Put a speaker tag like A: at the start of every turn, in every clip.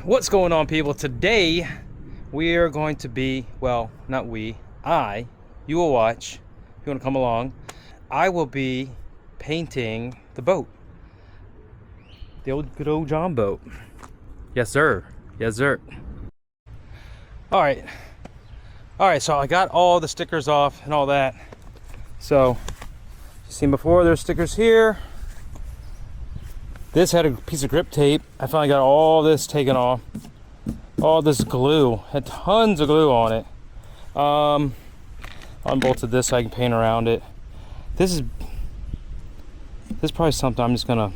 A: What's going on, people? Today we are going to be, well, not we, you will watch, if you want to come along. I will be painting the boat, the old good old Jon Boat. Yes sir, yes sir. All right, so I got all the stickers off and all that. So you seen before, there's stickers here. This had a piece of grip tape. I finally got all this taken off. All this glue, had tons of glue on it. Unbolted this so I can paint around it. This is probably something I'm just gonna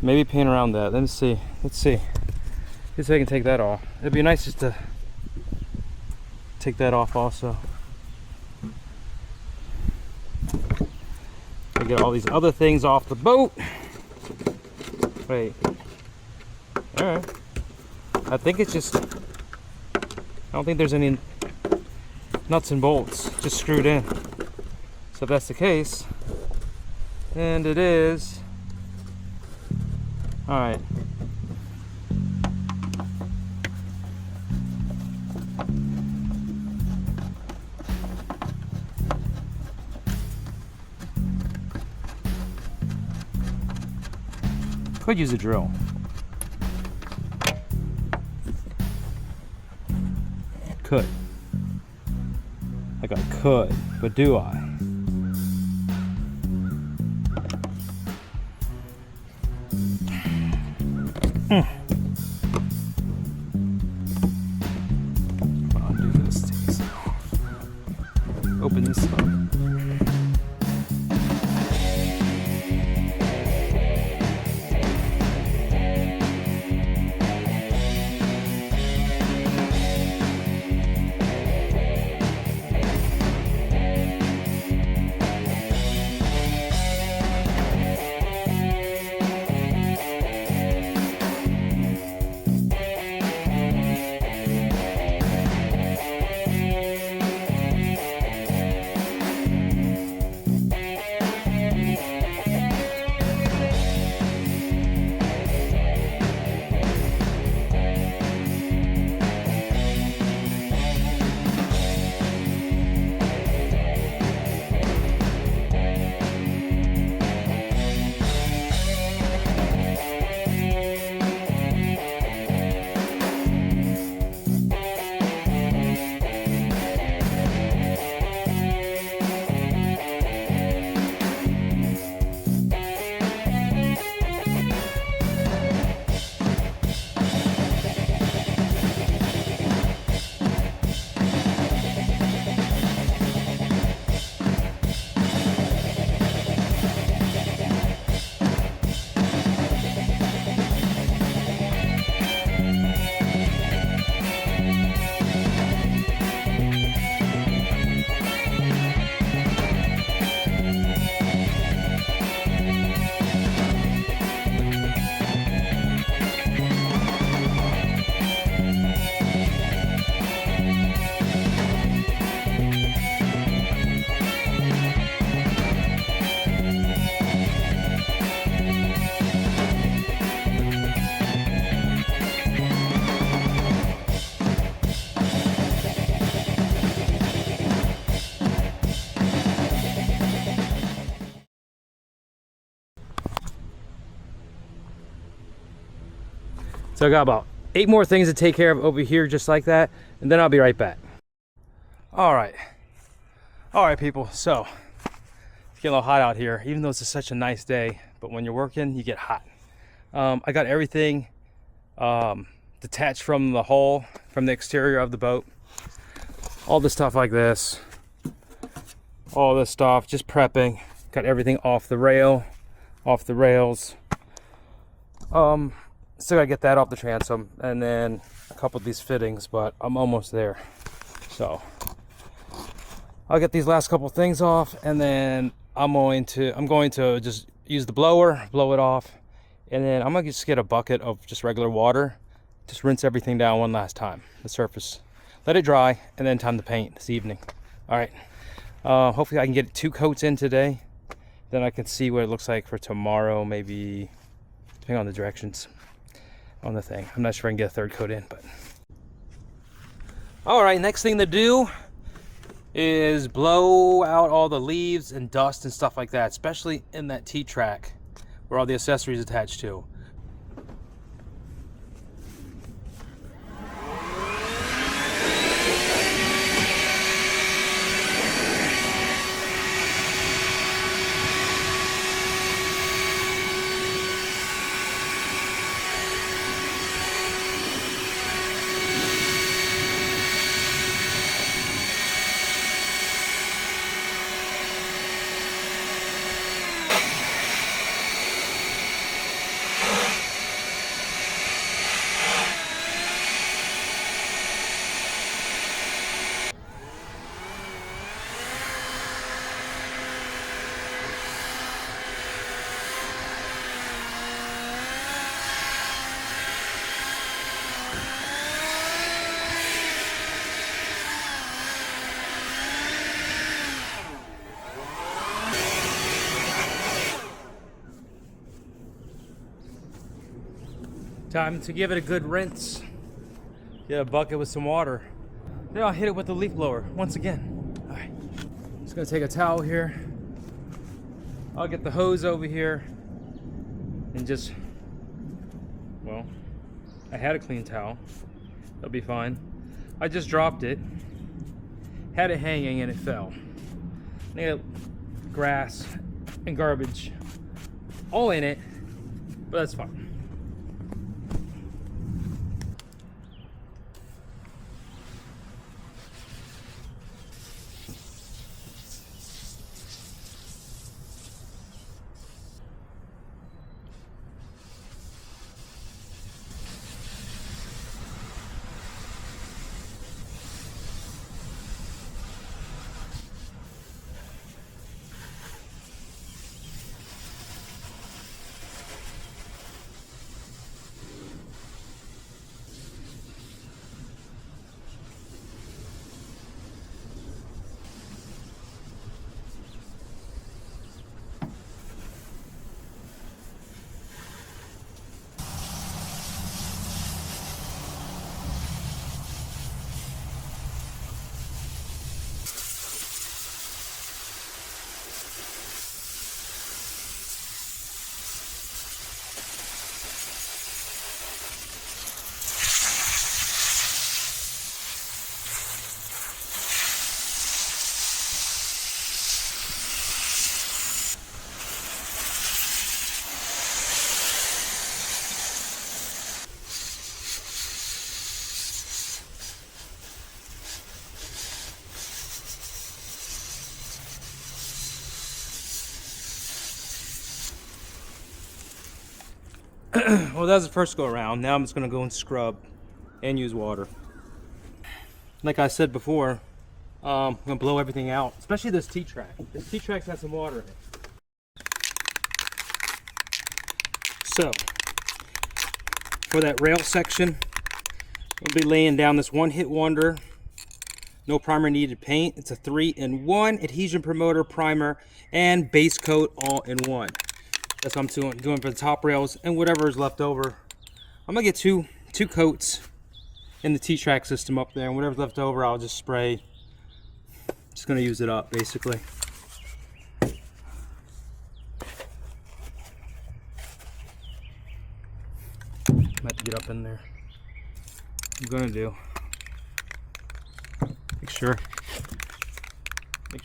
A: maybe paint around that. Let's see if I can take that off. It'd be nice just to take that off also. I get all these other things off the boat. Wait. Alright. I think it's just, I don't think there's any nuts and bolts just screwed in. So if that's the case, and it is, alright. Could use a drill. Could. Like I could, but do I? Undo this, take this off. Open this up. So I got about 8 more things to take care of over here just like that, and then I'll be right back. All right, people, so it's getting a little hot out here, even though it's such a nice day, but when you're working, you get hot. I got everything detached from the hull, from the exterior of the boat. All the stuff like this, all this stuff, just prepping. Got everything off the rail, off the rails. Still gotta get that off the transom, and then a couple of these fittings, but I'm almost there. So I'll get these last couple things off, and then I'm going to just use the blower, blow it off, and then I'm gonna just get a bucket of just regular water, just rinse everything down one last time, the surface, let it dry, and then time to paint this evening. All right, Hopefully I can get 2 coats in today. Then I can see what it looks like for tomorrow, maybe depending on the directions on the thing. I'm not sure I can get a 3rd coat in, but. All right, next thing to do is blow out all the leaves and dust and stuff like that, especially in that T-track where all the accessories attached to. Time to give it a good rinse. Get a bucket with some water. Then I'll hit it with the leaf blower once again. All right, just gonna take a towel here. I'll get the hose over here and just, well, I had a clean towel. That'll be fine. I just dropped it, had it hanging and it fell. And I got grass and garbage all in it, but that's fine. Well, that was the first go around. Now I'm just gonna go and scrub and use water. Like I said before, I'm gonna blow everything out, especially this T-track. This T-track's got some water in it. So, for that rail section, I'll be laying down this one hit wonder. No primer needed paint. It's a 3-in-1 adhesion promoter, primer, and base coat all in one. That's what I'm doing for the top rails and whatever is left over. I'm gonna get two coats in the T-track system up there, and whatever's left over I'll just spray. Just gonna use it up basically. Might have to get up in there. I'm gonna do. Make sure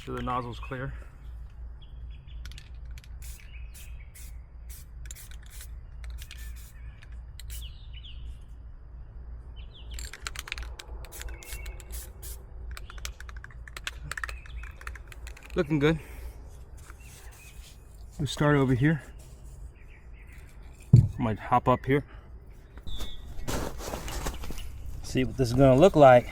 A: the nozzle's clear. Looking good. We'll start over here. Might hop up here. See what this is gonna look like.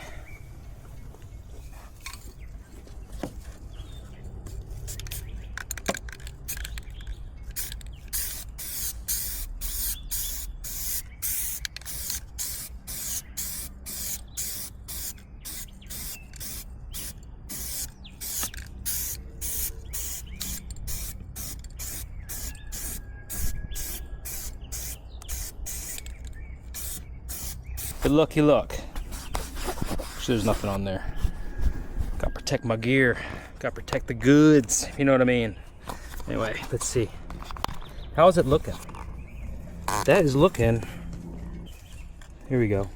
A: Good looky look. Actually, there's nothing on there. Gotta protect my gear. Gotta protect the goods, if you know what I mean. Anyway, let's see. How is it looking? That is looking. Here we go.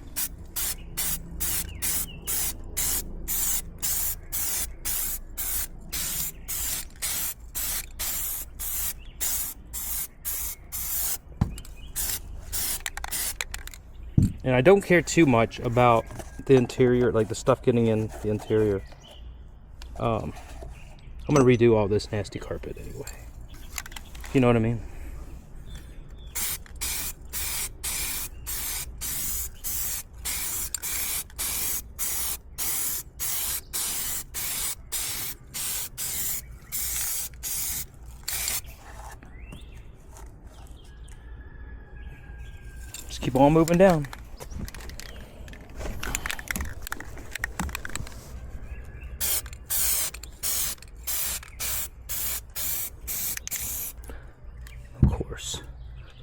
A: And I don't care too much about the interior, like the stuff getting in the interior. I'm gonna redo all this nasty carpet anyway. You know what I mean? Just keep on moving down.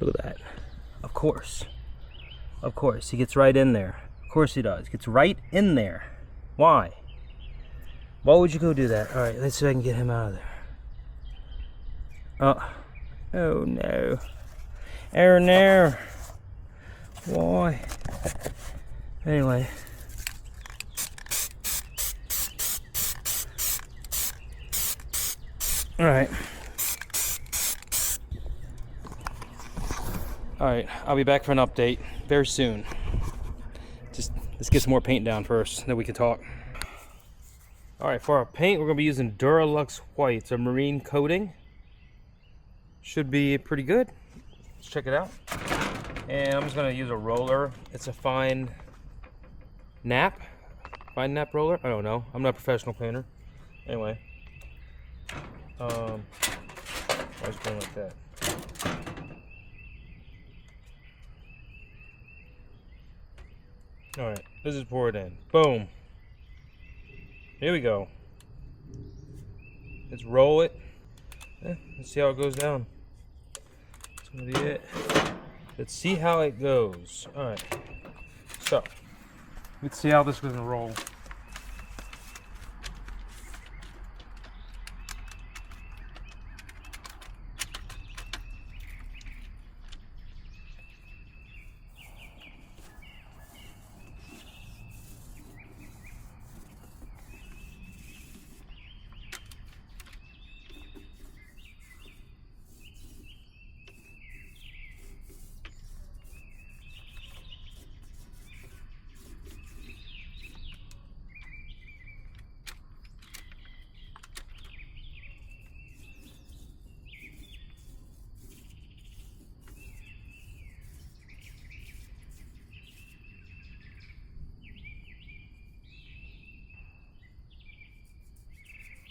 A: Look at that. Of course. Of course. He gets right in there. Of course he does. Gets right in there. Why? Why would you go do that? Alright, let's see if I can get him out of there. Oh. Oh no. Oh no. Why? Anyway. Alright. Alright, I'll be back for an update very soon. Just let's get some more paint down first, then we can talk. Alright, for our paint, we're going to be using Duralux White. It's a marine coating. Should be pretty good. Let's check it out. And I'm just going to use a roller. It's a fine nap. Fine nap roller? I don't know. I'm not a professional painter. Anyway. I was going like that. Alright, this is poured in. Boom. Here we go. Let's roll it. Let's see how it goes down. That's gonna be it. Let's see how it goes. Alright. So, let's see how this is gonna roll.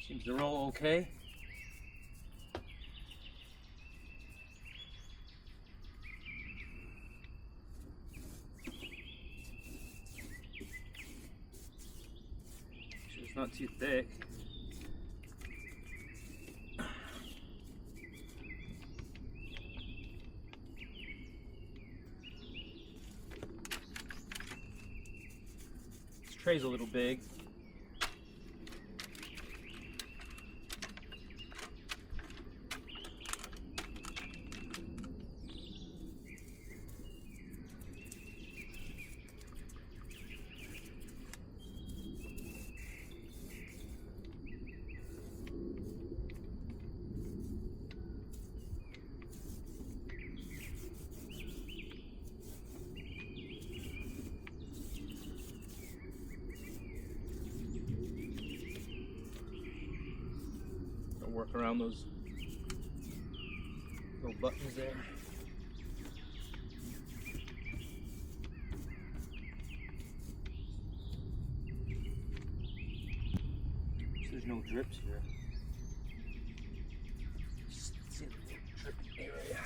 A: Seems to roll okay. Sure it's not too thick. This tray's a little big. Work around those little buttons there. There's no drips here. Let's see the drip area.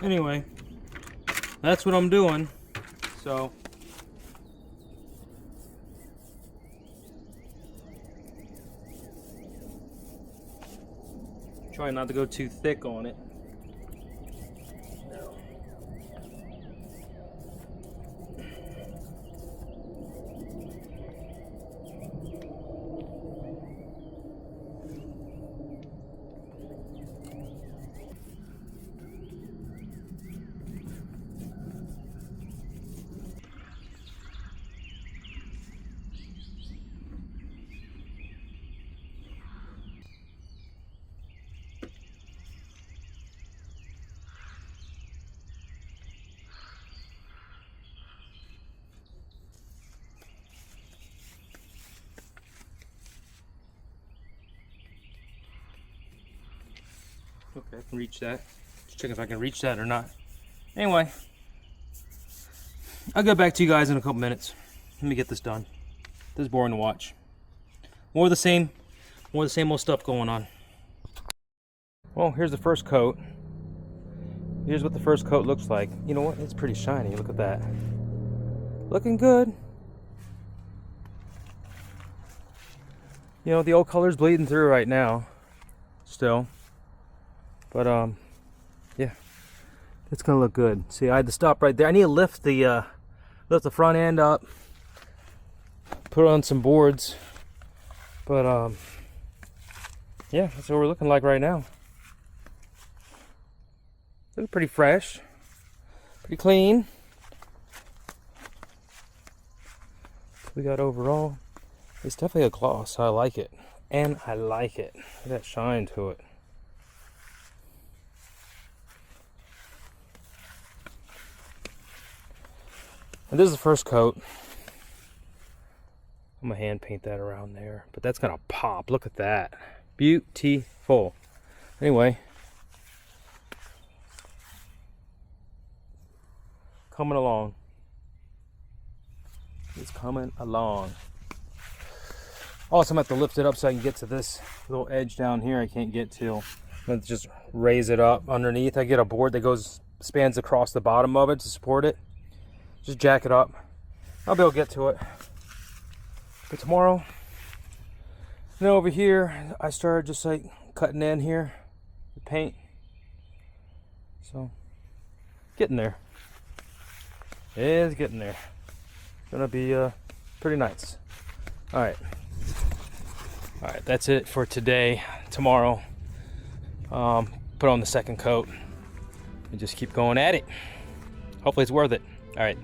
A: Anyway, that's what I'm doing. So try not to go too thick on it. Okay, I can reach that. Just check if I can reach that or not. Anyway, I'll get back to you guys in a couple minutes. Let me get this done. This is boring to watch. More of the same old stuff going on. Well, here's the first coat. Here's what the first coat looks like. You know what? It's pretty shiny. Look at that. Looking good. You know, the old color's bleeding through right now. Still. But yeah, it's gonna look good. See, I had to stop right there. I need to lift the front end up, put on some boards. But yeah, that's what we're looking like right now. Looking pretty fresh, pretty clean. We got overall. It's definitely a gloss. I like it, and I like it. Look at that shine to it. And this is the first coat. I'm gonna hand paint that around there, but that's gonna pop. Look at that. Beautiful. Anyway, coming along. It's coming along. Also, I'm gonna have to lift it up so I can get to this little edge down here I can't get to. Let's just raise it up underneath. I get a board that spans across the bottom of it to support it. Just jack it up. I'll be able to get to it. But tomorrow, then over here, I started just like cutting in here, the paint. So, getting there. It's getting there. It's gonna be pretty nice. All right, that's it for today. Tomorrow, put on the second coat and just keep going at it. Hopefully it's worth it. All right.